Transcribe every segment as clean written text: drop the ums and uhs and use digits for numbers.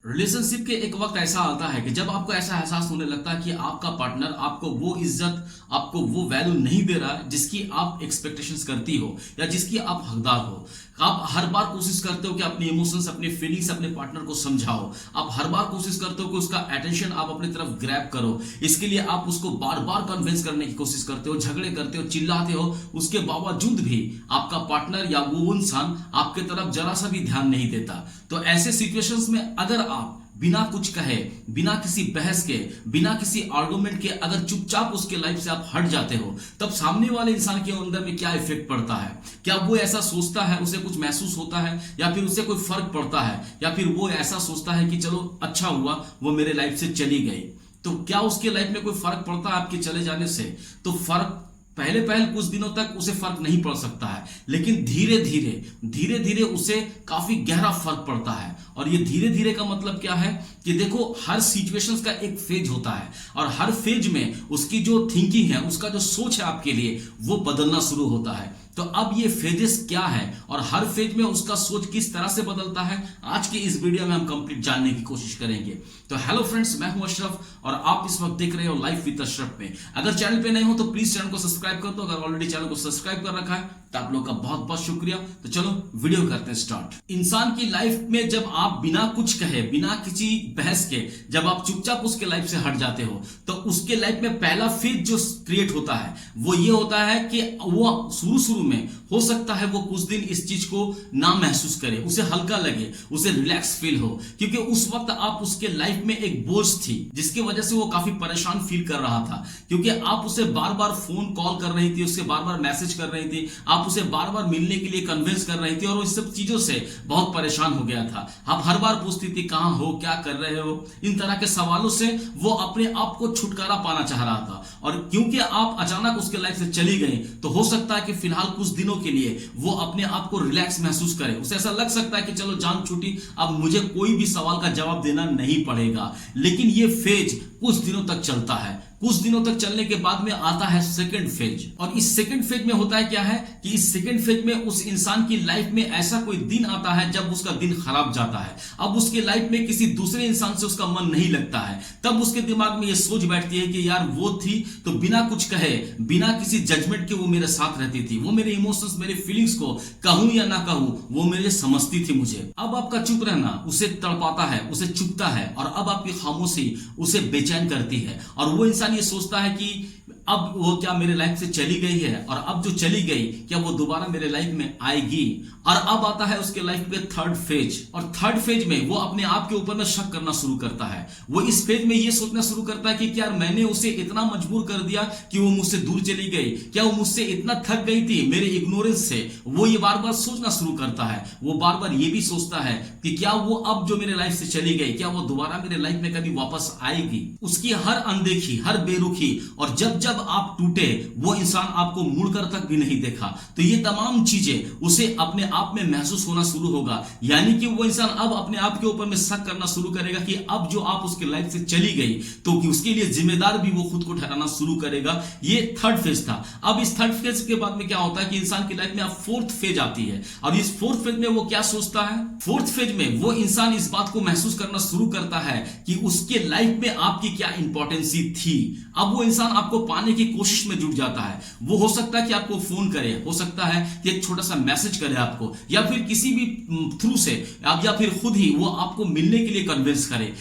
Relationship के एक वक्त ऐसा आता है कि जब आपको ऐसा एहसास होने लगता है कि आपका पार्टनर आपको वो इज्जत, आपको वो वैल्यू नहीं दे रहा है जिसकी आप एक्सपेक्टेशंस करती हो या जिसकी आप हकदार हो। आप हर बार कोशिश करते हो कि अपने इमोशंस, अपने फीलिंग्स अपने पार्टनर को समझाओ। आप हर बार कोशिश करते हो कि उसका अटेंशन आप अपनी तरफ ग्रैब करो। इसके लिए आप उसको बार बार कन्विंस करने की कोशिश करते हो, झगड़े करते हो, चिल्लाते हो। उसके बावजूद भी आपका पार्टनर या वो इंसान आपके तरफ जरा सा भी ध्यान नहीं देता। तो ऐसे सिचुएशंस में अगर आप बिना कुछ कहे, बिना किसी बहस के, बिना किसी आर्गुमेंट के अगर चुपचाप उसके लाइफ से आप हट जाते हो, तब सामने वाले इंसान के अंदर में क्या इफेक्ट पड़ता है? क्या वो ऐसा सोचता है, उसे कुछ महसूस होता है, या फिर उसे कोई फर्क पड़ता है, या फिर वो ऐसा सोचता है कि चलो अच्छा हुआ वो मेरे लाइफ से चली गई? तो क्या उसके लाइफ में कोई फर्क पड़ता है आपके चले जाने से? तो फर्क पहले कुछ दिनों तक उसे फर्क नहीं पड़ सकता है, लेकिन धीरे धीरे उसे काफी गहरा फर्क पड़ता है। और ये धीरे धीरे का मतलब क्या है कि देखो, हर सिचुएशंस का एक फेज होता है और हर फेज में उसकी जो थिंकिंग है, उसका जो सोच है आपके लिए, वो बदलना शुरू होता है। तो अब ये फेजेस क्या है और हर फेज में उसका सोच किस तरह से बदलता है, आज की इस वीडियो में हम कंप्लीट जानने की कोशिश करेंगे। तो हेलो फ्रेंड्स, मैं हूं अशरफ और आप इस वक्त देख रहे हो लाइफ विद अशरफ में। अगर चैनल पे नए हो तो प्लीज चैनल को सब्सक्राइब कर दो। अगर ऑलरेडी चैनल को सब्सक्राइब कर रखा है तो आप लोग का बहुत बहुत शुक्रिया। तो चलो वीडियो करते हैं स्टार्ट। इंसान की लाइफ में जब आप बिना कुछ कहे, बिना किसी बहस के, जब आप चुपचाप उसके लाइफ से हट जाते हो, तो उसके लाइफ में पहला फेज जो क्रिएट होता है वो ये होता है कि वो शुरू में हो सकता है वो कुछ दिन इस चीज को ना महसूस करे, उसे हल्का लगे, उसे रिलैक्स फील हो, क्योंकि उस वक्त आप उसके लाइफ में एक बोझ थी जिसकी वजह से वो काफी परेशान फील कर रहा था। क्योंकि आप उसे बार बार फोन कॉल कर रही थी, उससे बार बार मैसेज कर रही थी, आप उसे बार बार मिलने के लिए कन्विंस कर रही थी और इस सब चीजों से बहुत परेशान हो गया था। आप हर बार पूछती थी कहां हो, क्या कर रहे हो, इन तरह के सवालों से वो अपने आप को छुटकारा पाना चाह रहा था। और क्योंकि आप अचानक उसके लाइफ से चली गई, तो हो सकता है कि फिलहाल कुछ दिनों के लिए वो अपने आप को रिलैक्स महसूस करे। उसे ऐसा लग सकता है कि चलो जान छूटी, अब मुझे कोई भी सवाल का जवाब देना नहीं पड़ेगा। लेकिन ये फेज कुछ दिनों तक चलता है। कुछ दिनों तक चलने के बाद में आता है सेकंड फेज। और इस सेकंड फेज में होता है क्या है कि इस सेकंड फेज में उस इंसान की लाइफ में ऐसा कोई दिन आता है जब उसका दिन खराब जाता है। अब उसके लाइफ में किसी दूसरे इंसान से उसका मन नहीं लगता है। तब उसके दिमाग में ये सोच बैठती है कि यार वो थी तो बिना कुछ कहे, बिना किसी जजमेंट के वो मेरे साथ रहती थी, वो मेरे इमोशंस, मेरे फीलिंग्स को कहूं या ना कहूं, वो मेरे समझती थी मुझे। अब आपका चुप रहना उसे तड़पाता है, उसे चुभता है, और अब आपकी खामोशी उसे बेचैन करती है। और वो इंसान ये सोचता है कि अब वो क्या मेरे लाइफ से चली गई है, और अब जो चली गई क्या वो दोबारा मेरे लाइफ में आएगी? और अब आता है उसके लाइफ में थर्ड फेज। और थर्ड फेज में वो अपने आप के ऊपर में शक करना शुरू करता है। वो इस फेज में ये सोचना शुरू करता है कि क्या मैंने उसे इतना मजबूर कर दिया कि वो मुझसे दूर चली गई? क्या वो मुझसे इतना थक गई थी मेरे इग्नोरेंस से? वो ये बार बार सोचना शुरू करता है। वो बार बार ये भी सोचता है कि क्या वो अब जो मेरे लाइफ से चली गई, क्या वो दोबारा मेरे लाइफ में कभी वापस आएगी? उसकी हर अनदेखी, हर बेरुखी, और जब जब आप टूटे वो इंसान आपको मुड़कर तक भी नहीं देखा, तो ये तमाम चीजें उसे अपने आप में महसूस होना शुरू होगा। यानी कि वो इंसान अब अपने आप के ऊपर में शक करना शुरू करेगा कि अब जो आप उसके लाइफ से चली गई तो उसके लिए जिम्मेदार भी वो खुद को ठहराना शुरू करेगा। ये थर्ड फेज था। अब इस थर्ड फेज के बाद में क्या होता है कि इंसान की लाइफ में अब फोर्थ फेज आती है। और इस फोर्थ फेज में वो क्या सोचता है? फोर्थ फेज में वो इंसान इस बात को महसूस करना शुरू करता है कि उसके लाइफ में आपकी क्या इंपॉर्टेंसी थी। अब वो इंसान आपको पाने की कोशिश में जुट जाता है। वो हो सकता है कि आपको फोन करे, हो सकता है कि एक छोटा सा मैसेज करे आपको, या फिर किसी भी थ्रू से, या फिर खुद ही वो आपको मिलने के लिए कन्विंस करे।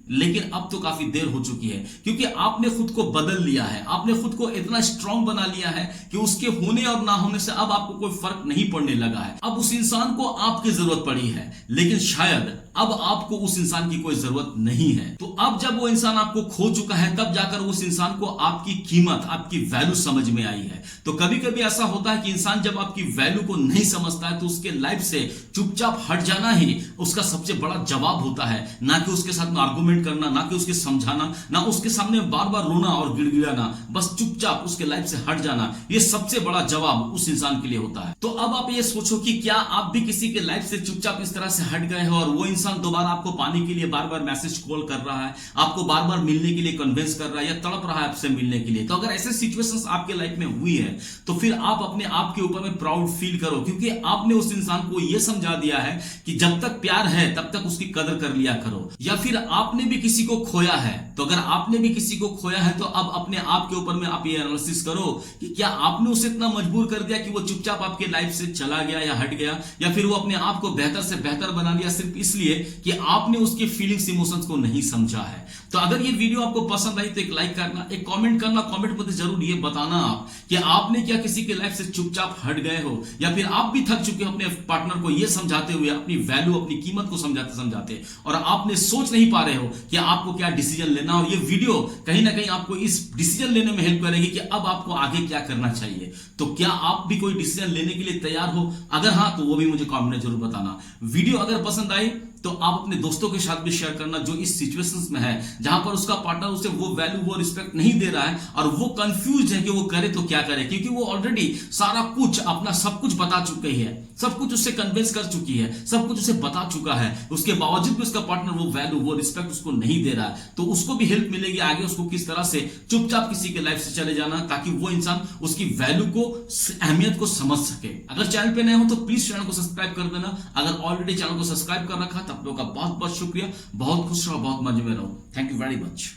लेकिन अब तो काफी देर हो चुकी है, क्योंकि आपने खुद को बदल लिया है, आपने खुद को इतना स्ट्रांग बना लिया है कि उसके होने और ना होने से अब आपको कोई फर्क नहीं पड़ने लगा है। अब उस इंसान को आपकी जरूरत पड़ी है, लेकिन शायद अब आपको उस इंसान की कोई जरूरत नहीं है। तो अब जब वो इंसान आपको खो चुका है, तब जाकर उस इंसान को आपकी कीमत, आपकी वैल्यू समझ में आई है। तो कभी कभी ऐसा होता है कि इंसान जब आपकी वैल्यू को नहीं समझता है तो उसके लाइफ से चुपचाप हट जाना ही उसका सबसे बड़ा जवाब होता है, ना कि उसके साथ में आर्गुमेंट आर्गुमेंट करना, ना कि उसके समझाना, ना उसके सामने बार बार रोना और गिड़गिड़ाना, बस चुपचाप उसके लाइफ से हट जाना, ये सबसे बड़ा जवाब उस इंसान के लिए होता है। तो अब आप ये सोचो कि क्या आप भी किसी के लाइफ से चुपचाप इस तरह से हट गए हो और वो इंसान दोबारा आपको पाने के लिए बार बार मैसेज कॉल कर रहा है, आपको बार बार मिलने के लिए कन्विंस कर रहा है या तड़प रहा है आपसे मिलने के लिए। तो अगर ऐसे सिचुएशंस आपके लाइफ में हुई है तो फिर आप अपने आप के ऊपर में प्राउड फील करो, क्योंकि आपने उस इंसान को यह समझा दिया है कि जब तक प्यार है तब तक उसकी कदर कर लिया करो। या फिर आपने भी किसी को खोया है, तो अगर आपने भी किसी को खोया है तो अब अपने आप के ऊपर में आप ये एनालिसिस करो कि क्या आपने उसे इतना मजबूर कर दिया कि वो चुपचाप आपके लाइफ से चला गया या हट गया, या फिर वो अपने आप को बेहतर से बेहतर बना लिया सिर्फ इसलिए कि आपने उसके फीलिंग्स इमोशंस को नहीं समझा है। तो अगर ये वीडियो आपको पसंद आई तो एक लाइक करना, एक कमेंट करना, कमेंट में जरूर ये बताना आप कि आपने क्या किसी के लाइफ से चुपचाप हट गए हो, या फिर आप भी थक चुके हो अपने पार्टनर को ये समझाते हुए, अपनी वैल्यू अपनी कीमत को समझाते समझाते, और आपने सोच नहीं पा रहे हो कि आपको क्या डिसीजन लेना। और ये वीडियो कहीं ना कहीं आपको इस डिसीजन लेने में हेल्प करेगी कि अब आपको आगे क्या करना चाहिए। तो क्या आप भी कोई डिसीजन लेने के लिए तैयार हो? अगर हाँ तो वो भी मुझे कमेंट में जरूर बताना। वीडियो अगर पसंद आई तो आप अपने दोस्तों के साथ भी शेयर करना जो इस सिचुएशंस में है जहां पर उसका पार्टनर उसे वो वैल्यू वो रिस्पेक्ट नहीं दे रहा है और वो कंफ्यूज है कि वो करे तो क्या करे, क्योंकि वो ऑलरेडी सारा कुछ अपना सब कुछ बता चुकी है, सब कुछ उससे कन्विंस कर चुकी है, सब कुछ उसे बता चुका है, उसके बावजूद भी उसका पार्टनर वो वैल्यू वो रिस्पेक्ट उसको नहीं दे रहा है। तो उसको भी हेल्प मिलेगी आगे उसको किस तरह से चुपचाप किसी के लाइफ से चले जाना, ताकि वो इंसान उसकी वैल्यू को अहमियत को समझ सके। अगर चैनल पे नए हो तो प्लीज चैनल को सब्सक्राइब कर देना। अगर ऑलरेडी चैनल को सब्सक्राइब कर रखा आप लोगों का बहुत बहुत शुक्रिया। बहुत खुश रहो, बहुत मजे में रहो। Thank you very much.